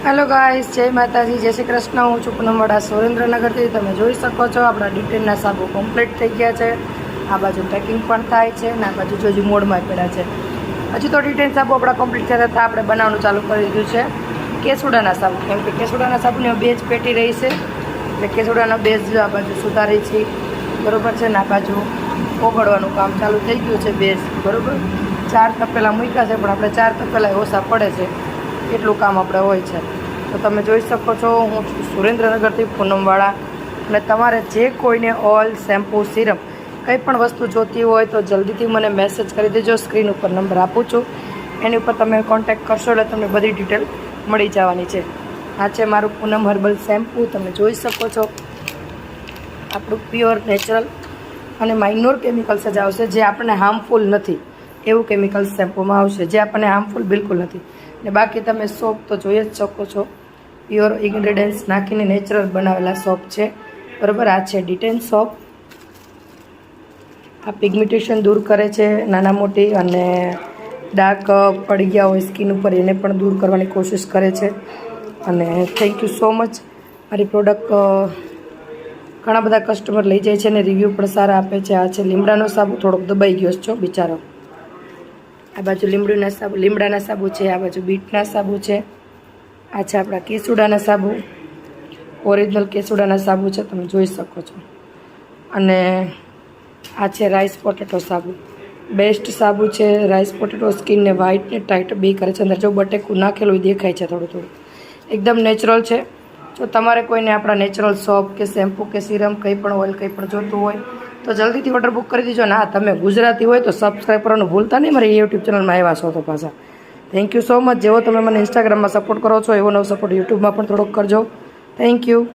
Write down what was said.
Hello guys, જય માતાજી, જય શ્રી કૃષ્ણ. હું છું પૂનમવાડા સુરેન્દ્રનગરથી. તમે જોઈ શકો છો આપણા ડિટેલના સાબુ કમ્પ્લીટ થઈ ગયા છે. આ બાજુ પેકિંગ પણ થાય છે અને આ બાજુ જોજી મોડમાં પડ્યા છે. હજી તો ડિટેલ સાબુ આપણા કમ્પ્લીટ થયા હતા. આપણે બનાવવાનું ચાલુ કરી દીધું છે કેસુડાના સાબુ, કેમ કે કેસુડાના સાબુની બેઝ પેટી રહી છે એટલે કેસુડાના બેઝ આ બાજુ સુધારી છે, બરાબર છે ને. આ બાજુ ઓગળવાનું કામ ચાલુ થઈ ગયું છે બેઝ, બરાબર. 4 તપેલા મૂક્યા છે પણ આપણે 4 તપેલા ઓછા પડે છે એટલું કામ આપણે હોય છે. તો તમે જોઈ શકો છો હું છું સુરેન્દ્રનગરથી પૂનમવાડા, અને તમારે જે કોઈને ઓઇલ, શેમ્પૂ, સિરમ કંઈ પણ વસ્તુ જોતી હોય તો જલ્દીથી મને મેસેજ કરી દેજો. સ્ક્રીન ઉપર નંબર આપું છું, એની ઉપર તમે કોન્ટેક્ટ કરશો એટલે તમને બધી ડિટેલ મળી જવાની છે. આ છે મારું પૂનમ હર્બલ શેમ્પૂ, તમે જોઈ શકો છો. આપણું પ્યોર નેચરલ અને માઇનોર કેમિકલ્સ જ આવશે, જે આપણને હાર્મફુલ નથી એવું કેમિકલ્સ શેમ્પૂમાં આવશે, જે આપણને હાર્મફુલ બિલકુલ નથી. ને બાકી તમે સોપ તો જોઈ જ શકો છો, પ્યોર ઇન્ગ્રેડિયન્ટ્સ નાખીને નેચરલ બનાવેલા સોપ છે, બરાબર. આ છે ડિટેન સોપ. આ પિગમેન્ટેશન દૂર કરે છે નાના મોટી, અને ડાર્ક પડી ગયા હોય સ્કિન ઉપર એને પણ દૂર કરવાની કોશિશ કરે છે. અને થેન્ક યુ સો મચ. મારી પ્રોડક્ટ ઘણા બધા કસ્ટમર લઈ જાય છે અને રિવ્યૂ પણ સારા આપે છે. આ છે લીમડાનો સાબુ, થોડોક દબાઈ ગયો છો બિચારો. આ બાજુ લીમડાના સાબુ છે, આ બાજુ બીટના સાબુ છે. આ છે આપણા કેસુડાના સાબુ, ઓરિજિનલ કેસુડાના સાબુ છે, તમે જોઈ શકો છો. અને આ છે રાઈસ પોટેટો સાબુ, બેસ્ટ સાબુ છે. રાઈસ પોટેટો સ્કિનને વ્હાઇટ ને ટાઈટ બે કરે છે. અંદર જો બટેકું નાખેલું દેખાય છે થોડું થોડું, એકદમ નેચરલ છે. જો તમારે કોઈને આપણા નેચરલ સોપ કે શેમ્પૂ કે સિરમ કંઈ પણ ઓઇલ કંઈ પણ જોતું હોય તો જલ્દીથી ઓર્ડર બુક કરી દીજો. ને હા, તમે ગુજરાતી હોય તો સબસ્ક્રાઈબ કરવાનું ભૂલતા નહીં. મારી યુટ્યુબ ચેનલમાં આવ્યા છો તો પાછા થેન્ક યુ સો મચ. જેવો તમે મને ઇન્સ્ટાગ્રામમાં સપોર્ટ કરો છો એવો નવો સપોર્ટ યુટ્યુબમાં પણ થોડોક કરજો. Thank you.